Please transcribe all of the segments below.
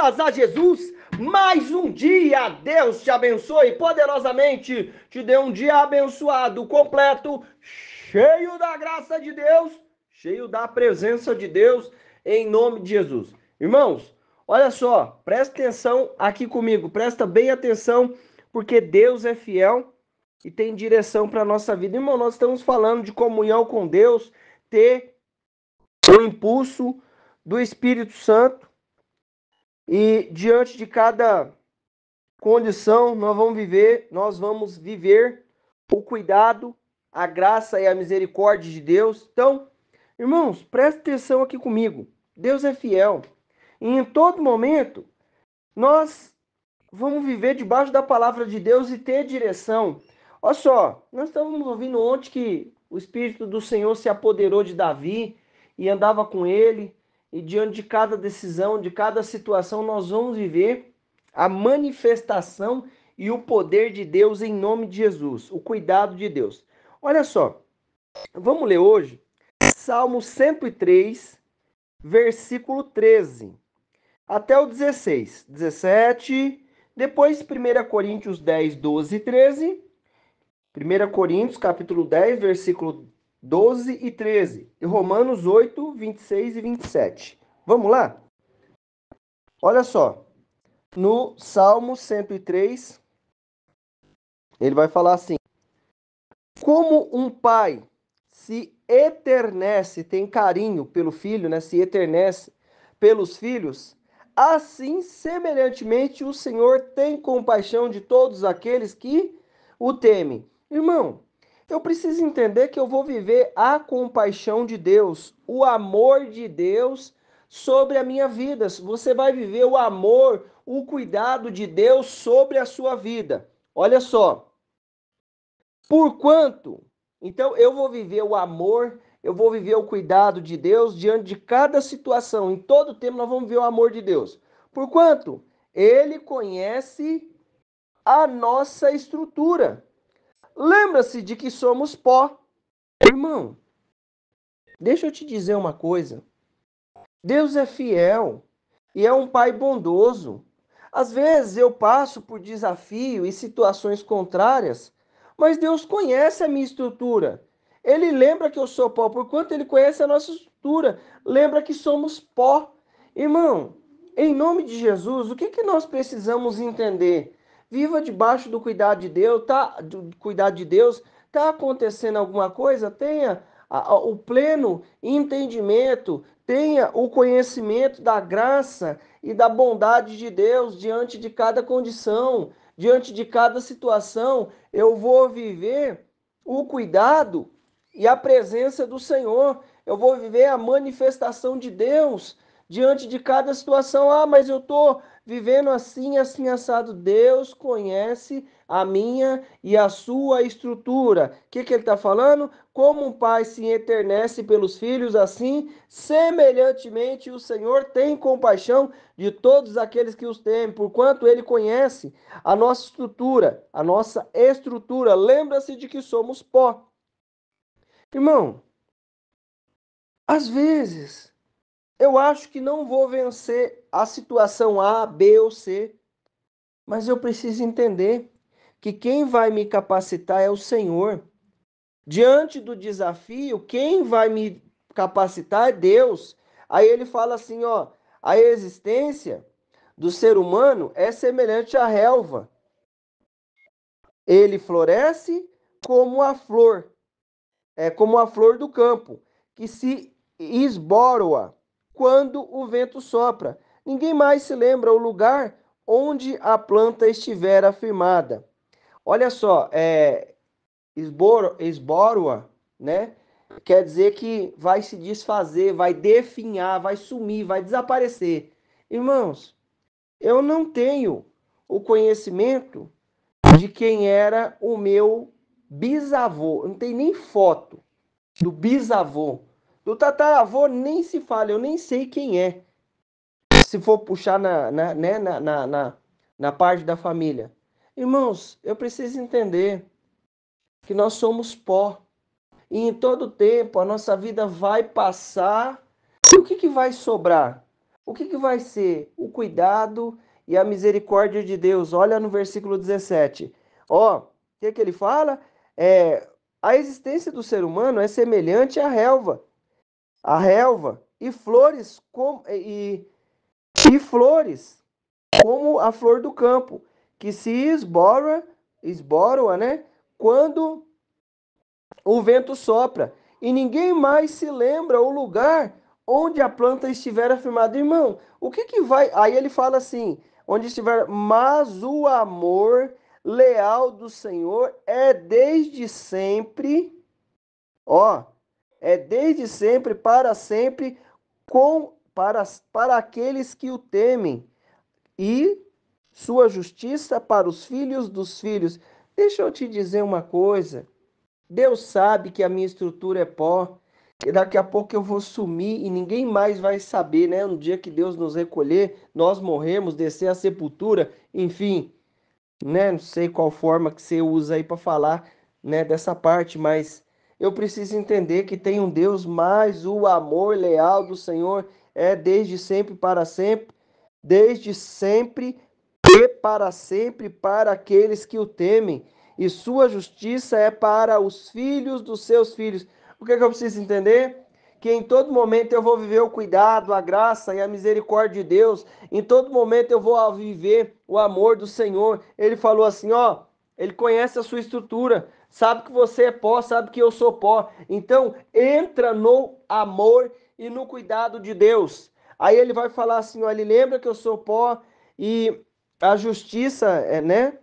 Graças a Jesus, mais um dia. Deus te abençoe poderosamente. Te dê um dia abençoado, completo, cheio da graça de Deus, cheio da presença de Deus, em nome de Jesus. Irmãos, olha só, presta atenção aqui comigo, presta bem atenção, porque Deus é fiel e tem direção para a nossa vida. Irmão, nós estamos falando de comunhão com Deus, ter o impulso do Espírito Santo. E diante de cada condição, nós vamos viver o cuidado, a graça e a misericórdia de Deus. Então, irmãos, presta atenção aqui comigo. Deus é fiel. E em todo momento, nós vamos viver debaixo da palavra de Deus e ter direção. Olha só, nós estávamos ouvindo ontem que o Espírito do Senhor se apoderou de Davi e andava com ele. E diante de cada decisão, de cada situação, nós vamos viver a manifestação e o poder de Deus em nome de Jesus, o cuidado de Deus. Olha só, vamos ler hoje Salmo 103, versículo 13, até o 16, 17, depois 1 Coríntios 10, 12 e 13, 1 Coríntios capítulo 10, versículo 12 e 13, e Romanos 8, 26 e 27. Vamos lá? Olha só, no Salmo 103, ele vai falar assim: como um pai se eternece, tem carinho pelo filho, né? Se eternece pelos filhos, assim, semelhantemente, o Senhor tem compaixão de todos aqueles que o temem. Irmão, eu preciso entender que eu vou viver a compaixão de Deus, o amor de Deus sobre a minha vida. Você vai viver o amor, o cuidado de Deus sobre a sua vida. Olha só. Porquanto, então eu vou viver o amor, eu vou viver o cuidado de Deus diante de cada situação. Em todo tempo nós vamos ver o amor de Deus. Porquanto ele conhece a nossa estrutura. Lembra-se de que somos pó. Irmão, deixa eu te dizer uma coisa. Deus é fiel e é um pai bondoso. Às vezes eu passo por desafio e situações contrárias, mas Deus conhece a minha estrutura. Ele lembra que eu sou pó, porquanto ele conhece a nossa estrutura. Lembra que somos pó. Irmão, em nome de Jesus, o que que nós precisamos entender? Viva debaixo do cuidado de Deus, tá? Do cuidado de Deus. Tá acontecendo alguma coisa? Tenha o pleno entendimento, tenha o conhecimento da graça e da bondade de Deus diante de cada condição, diante de cada situação. Eu vou viver o cuidado e a presença do Senhor. Eu vou viver a manifestação de Deus diante de cada situação. Ah, mas eu estou vivendo assim, assim, assado. Deus conhece a minha e a sua estrutura. O que ele está falando? Como um pai se eternece pelos filhos, assim, semelhantemente, o Senhor tem compaixão de todos aqueles que os temem, porquanto ele conhece a nossa estrutura, a nossa estrutura. Lembra-se de que somos pó. Irmão, às vezes eu acho que não vou vencer a situação A, B ou C, mas eu preciso entender que quem vai me capacitar é o Senhor. Diante do desafio, quem vai me capacitar é Deus. Aí ele fala assim, ó, a existência do ser humano é semelhante à relva. Ele floresce como a flor, como a flor do campo, que se esboroa quando o vento sopra. Ninguém mais se lembra o lugar onde a planta estiver afirmada. Olha só, esboroa, né? Quer dizer que vai se desfazer, vai definhar, vai sumir, vai desaparecer. Irmãos, eu não tenho o conhecimento de quem era o meu bisavô. Eu não tenho nem foto do bisavô. Do tataravô nem se fala, eu nem sei quem é. Se for puxar na parte da família. Irmãos, eu preciso entender que nós somos pó. E em todo tempo a nossa vida vai passar. E o que vai sobrar? O que vai ser o cuidado e a misericórdia de Deus? Olha no versículo 17. Ó, o que ele fala? A existência do ser humano é semelhante à relva e flores e flores como a flor do campo, que se esbora, né, quando o vento sopra, e ninguém mais se lembra o lugar onde a planta estiver afirmada. Irmão, o que vai... Aí ele fala assim, onde estiver, mas o amor leal do Senhor é desde sempre, ó, é desde sempre, para sempre, para aqueles que o temem, e sua justiça para os filhos dos filhos. Deixa eu te dizer uma coisa. Deus sabe que a minha estrutura é pó, que daqui a pouco eu vou sumir e ninguém mais vai saber, né? No dia que Deus nos recolher, nós morremos, descer à sepultura, enfim, né? Não sei qual forma que você usa aí para falar, né, dessa parte, mas eu preciso entender que tem um Deus, mas o amor leal do Senhor é desde sempre para sempre, desde sempre e para sempre para aqueles que o temem, e sua justiça é para os filhos dos seus filhos. O que eu preciso entender? Que em todo momento eu vou viver o cuidado, a graça e a misericórdia de Deus. Em todo momento eu vou viver o amor do Senhor. Ele falou assim, ó, ele conhece a sua estrutura, sabe que você é pó, sabe que eu sou pó. Então, entra no amor e no cuidado de Deus. Aí ele vai falar assim, ó, ele lembra que eu sou pó e a justiça, né?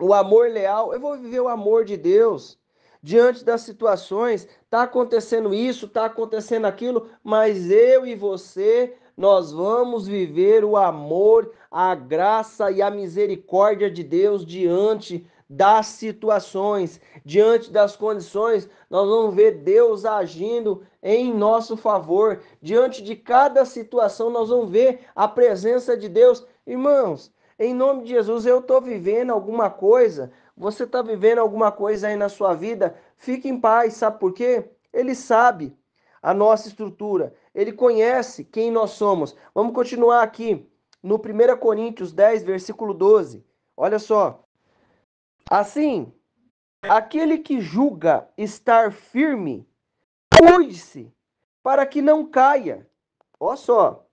O amor leal, eu vou viver o amor de Deus diante das situações. Tá acontecendo isso, tá acontecendo aquilo, mas eu e você, nós vamos viver o amor, a graça e a misericórdia de Deus diante das situações, diante das condições. Nós vamos ver Deus agindo em nosso favor. Diante de cada situação, nós vamos ver a presença de Deus. Irmãos, em nome de Jesus, eu estou vivendo alguma coisa, você está vivendo alguma coisa aí na sua vida, fique em paz, sabe por quê? Ele sabe a nossa estrutura, ele conhece quem nós somos. Vamos continuar aqui no 1 Coríntios 10, versículo 12. Olha só. Assim, aquele que julga estar firme, cuide-se para que não caia. Olha só.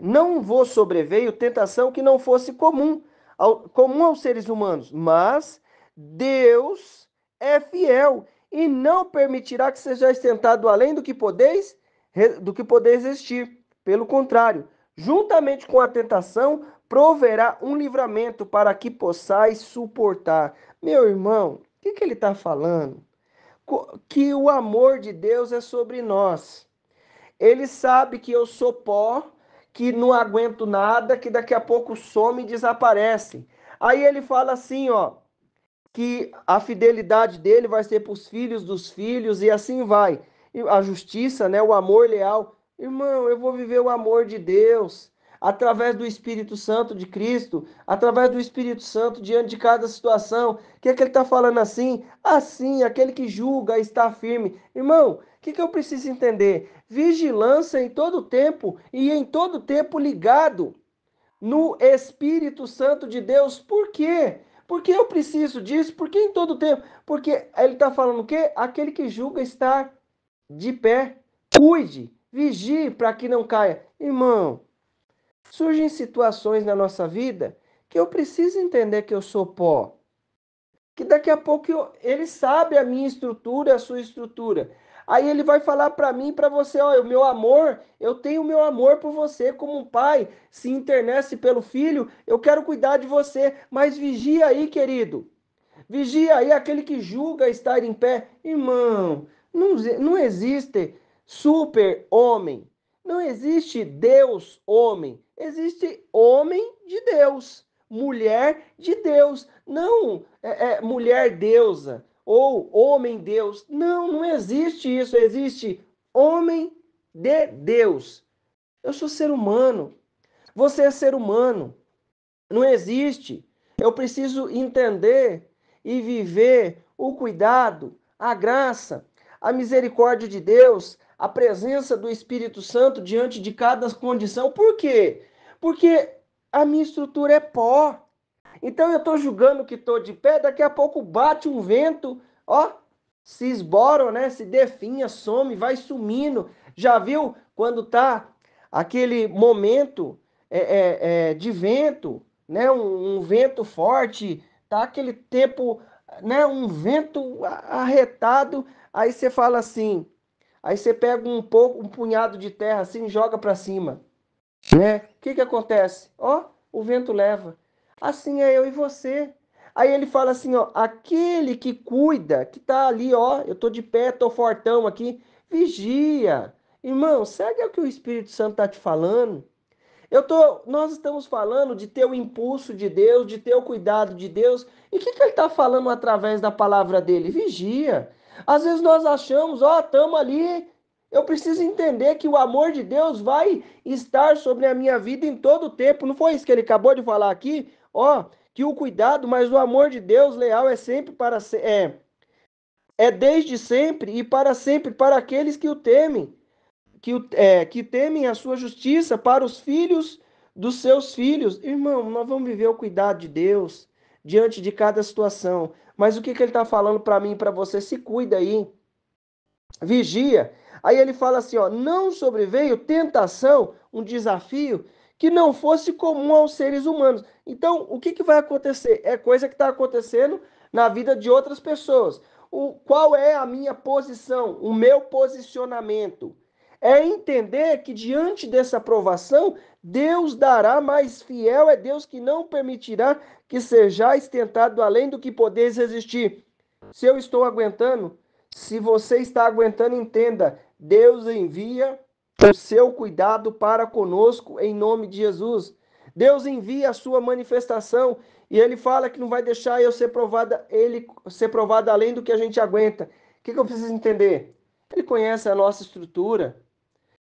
Não vos sobreveio tentação que não fosse comum aos seres humanos, mas Deus é fiel e não permitirá que sejais tentado além do que podeis resistir. Pelo contrário, juntamente com a tentação, proverá um livramento para que possais suportar. Meu irmão, o que ele está falando? Que o amor de Deus é sobre nós. Ele sabe que eu sou pó, que não aguento nada, que daqui a pouco some e desaparece. Aí ele fala assim, ó, que a fidelidade dele vai ser para os filhos dos filhos e assim vai. E a justiça, né, o amor leal. Irmão, eu vou viver o amor de Deus através do Espírito Santo de Cristo, através do Espírito Santo diante de cada situação. O que é que ele está falando assim? Assim, aquele que julga está firme. Irmão, o que eu preciso entender? Vigilância em todo tempo e em todo tempo ligado no Espírito Santo de Deus. Por quê? Porque eu preciso disso? Porque em todo tempo? Porque ele está falando o quê? Aquele que julga está de pé. Cuide, vigie para que não caia. Irmão, surgem situações na nossa vida que eu preciso entender que eu sou pó. Que daqui a pouco ele sabe a minha estrutura, a sua estrutura. Aí ele vai falar para mim, para você, ó, o meu amor, eu tenho o meu amor por você, como um pai se internece pelo filho, eu quero cuidar de você, mas vigia aí, querido. Vigia aí aquele que julga estar em pé. Irmão, não existe super-homem, não existe Deus-homem, existe homem de Deus, mulher de Deus, não mulher deusa ou homem Deus. Não, não existe isso, existe homem de Deus. Eu sou ser humano, você é ser humano. Não existe. Eu preciso entender e viver o cuidado, a graça, a misericórdia de Deus, a presença do Espírito Santo diante de cada condição. Por quê? Porque a minha estrutura é pó. Então eu estou julgando que estou de pé, daqui a pouco bate um vento, ó, se esbora, né? Se definha, some, vai sumindo. Já viu quando tá aquele momento de vento, né? Um vento forte, tá aquele tempo, né? Um vento arretado, aí você fala assim, aí você pega um punhado de terra assim, e joga para cima, né? O que que acontece? Ó, o vento leva. Assim é eu e você. Aí ele fala assim, ó, aquele que cuida, que tá ali, ó, eu tô de pé, tô fortão aqui, vigia. Irmão, segue o que o Espírito Santo tá te falando. Nós estamos falando de ter o impulso de Deus, de ter o cuidado de Deus. E o que que ele está falando através da palavra dele? Vigia. Às vezes nós achamos, ó, estamos ali. Eu preciso entender que o amor de Deus vai estar sobre a minha vida em todo o tempo. Não foi isso que ele acabou de falar aqui? Ó, que o cuidado, mas o amor de Deus leal é sempre é desde sempre e para sempre para aqueles que o temem que temem a sua justiça para os filhos dos seus filhos. Irmão, nós vamos viver o cuidado de Deus diante de cada situação. Mas o que, que ele está falando para mim e para você? Se cuida aí, vigia. Aí ele fala assim, ó, não sobreveio tentação, um desafio que não fosse comum aos seres humanos. Então, o que, que vai acontecer? É coisa que está acontecendo na vida de outras pessoas. Qual é a minha posição, o meu posicionamento? É entender que diante dessa provação, Deus dará, mais fiel é Deus que não permitirá que sejais tentado além do que podeis resistir. Se eu estou aguentando, se você está aguentando, entenda, Deus envia o seu cuidado para conosco em nome de Jesus. Deus envia a sua manifestação e ele fala que não vai deixar eu ser provada, ele ser provado além do que a gente aguenta. O que eu preciso entender? Ele conhece a nossa estrutura.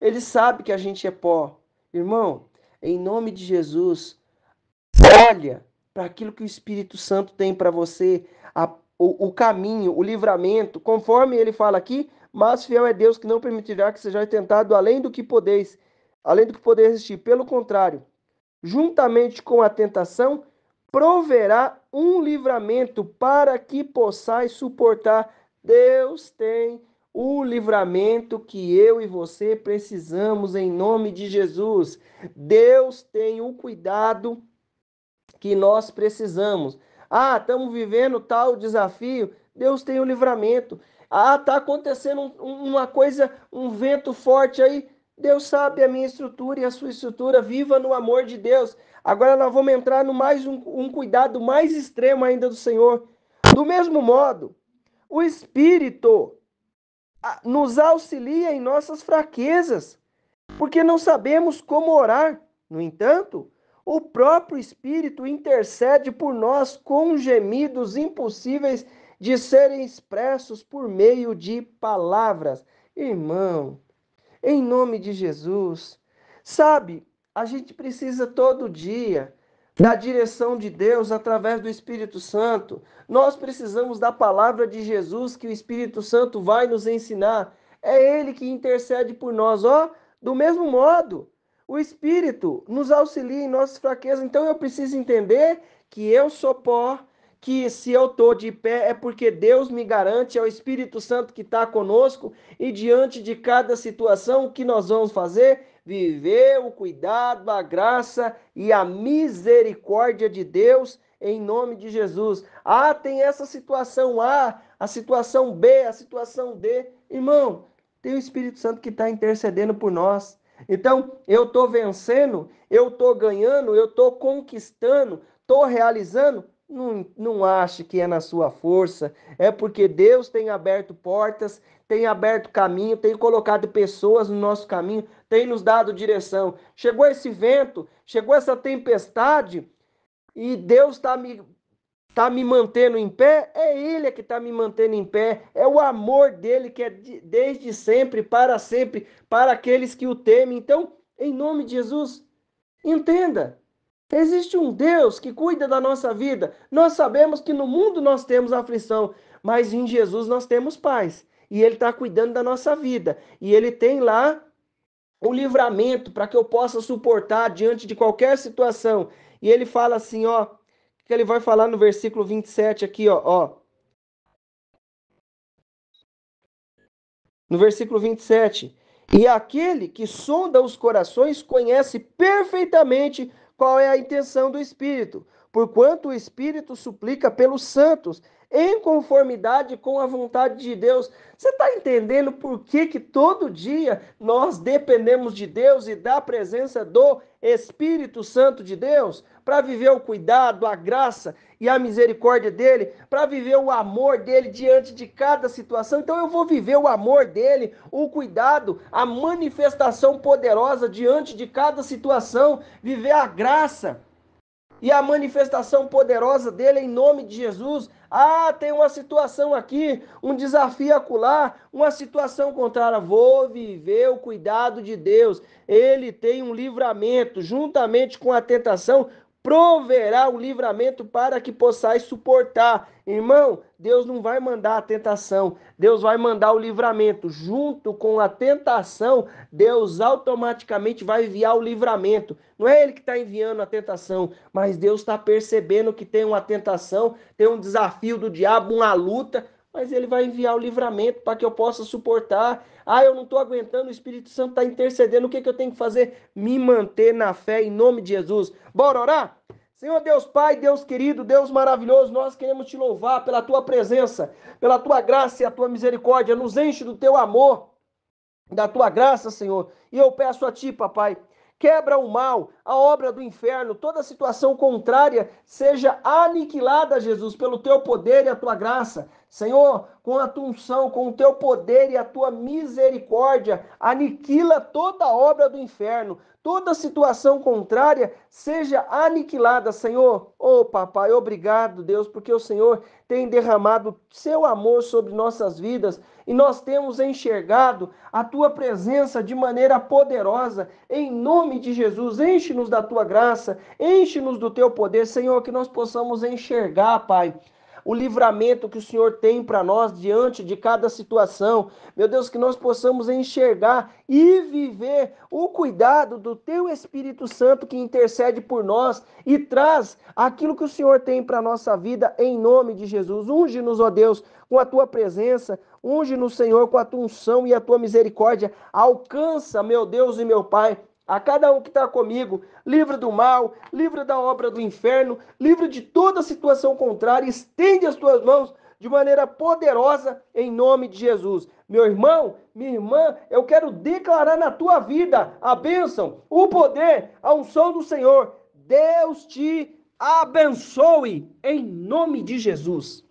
Ele sabe que a gente é pó. Irmão, em nome de Jesus, olha para aquilo que o Espírito Santo tem para você, o caminho, o livramento, conforme ele fala aqui, mas fiel é Deus que não permitirá que seja tentado além do que podeis resistir. Pelo contrário, juntamente com a tentação, proverá um livramento para que possais suportar. Deus tem o livramento que eu e você precisamos em nome de Jesus. Deus tem o cuidado que nós precisamos. Ah, estamos vivendo tal desafio. Deus tem o livramento. Ah, está acontecendo uma coisa, um vento forte aí. Deus sabe a minha estrutura e a sua estrutura. Viva no amor de Deus. Agora nós vamos entrar no mais um cuidado mais extremo ainda do Senhor. Do mesmo modo, o Espírito nos auxilia em nossas fraquezas, porque não sabemos como orar. No entanto, o próprio Espírito intercede por nós com gemidos impossíveis de serem expressos por meio de palavras. Irmão, em nome de Jesus, sabe, a gente precisa todo dia da direção de Deus através do Espírito Santo. Nós precisamos da palavra de Jesus que o Espírito Santo vai nos ensinar. É Ele que intercede por nós, ó. Do mesmo modo, o Espírito nos auxilia em nossas fraquezas. Então eu preciso entender que eu sou pó, que se eu estou de pé é porque Deus me garante, é o Espírito Santo que está conosco e diante de cada situação, o que nós vamos fazer? Viver o cuidado, a graça e a misericórdia de Deus em nome de Jesus. Ah, tem essa situação A, a situação B, a situação D. Irmão, tem o Espírito Santo que está intercedendo por nós. Então, eu estou vencendo, eu estou ganhando, eu estou conquistando, estou realizando. Não ache que é na sua força, é porque Deus tem aberto portas, tem aberto caminho, tem colocado pessoas no nosso caminho, tem nos dado direção. Chegou esse vento, chegou essa tempestade e Deus está me mantendo em pé, é Ele que está me mantendo em pé, é o amor dele que é desde sempre, para aqueles que o temem. Então, em nome de Jesus, entenda, existe um Deus que cuida da nossa vida. Nós sabemos que no mundo nós temos aflição, mas em Jesus nós temos paz. e Ele está cuidando da nossa vida. E Ele tem lá o livramento para que eu possa suportar diante de qualquer situação. E Ele fala assim, ó, que Ele vai falar no versículo 27 aqui, ó. No versículo 27. E aquele que sonda os corações conhece perfeitamente qual é a intenção do Espírito, porquanto o Espírito suplica pelos santos, em conformidade com a vontade de Deus. Você está entendendo por que todo dia nós dependemos de Deus e da presença do Espírito Santo de Deus? Para viver o cuidado, a graça e a misericórdia dele, para viver o amor dele diante de cada situação. Então eu vou viver o amor dele, o cuidado, a manifestação poderosa diante de cada situação, viver a graça e a manifestação poderosa dele em nome de Jesus. Ah, tem uma situação aqui, um desafio acolá, uma situação contrária. Vou viver o cuidado de Deus. Ele tem um livramento, juntamente com a tentação, proverá o livramento para que possais suportar. Irmão, Deus não vai mandar a tentação, Deus vai mandar o livramento. Junto com a tentação, Deus automaticamente vai enviar o livramento. Não é Ele que está enviando a tentação, mas Deus está percebendo que tem uma tentação, tem um desafio do diabo, uma luta, mas Ele vai enviar o livramento para que eu possa suportar. Ah, eu não estou aguentando, o Espírito Santo está intercedendo, o que eu tenho que fazer? Me manter na fé em nome de Jesus. Bora orar? Senhor Deus Pai, Deus querido, Deus maravilhoso, nós queremos te louvar pela tua presença, pela tua graça e a tua misericórdia. Nos enche do teu amor, da tua graça, Senhor. E eu peço a ti, papai, quebra o mal, a obra do inferno, toda situação contrária seja aniquilada, Jesus, pelo teu poder e a tua graça. Senhor, com a tua unção, com o teu poder e a tua misericórdia, aniquila toda a obra do inferno. Toda situação contrária seja aniquilada, Senhor. Oh, papai, obrigado, Deus, porque o Senhor tem derramado seu amor sobre nossas vidas e nós temos enxergado a tua presença de maneira poderosa. Em nome de Jesus, enche-nos da tua graça, enche-nos do teu poder, Senhor, que nós possamos enxergar, Pai, o livramento que o Senhor tem para nós diante de cada situação. Meu Deus, que nós possamos enxergar e viver o cuidado do Teu Espírito Santo que intercede por nós e traz aquilo que o Senhor tem para a nossa vida em nome de Jesus. Unge-nos, ó Deus, com a Tua presença, unge-nos, Senhor, com a Tua unção e a Tua misericórdia. Alcança, meu Deus e meu Pai, a cada um que está comigo, livra do mal, livra da obra do inferno, livra de toda situação contrária, estende as tuas mãos de maneira poderosa em nome de Jesus. Meu irmão, minha irmã, eu quero declarar na tua vida a bênção, o poder, a unção do Senhor. Deus te abençoe em nome de Jesus.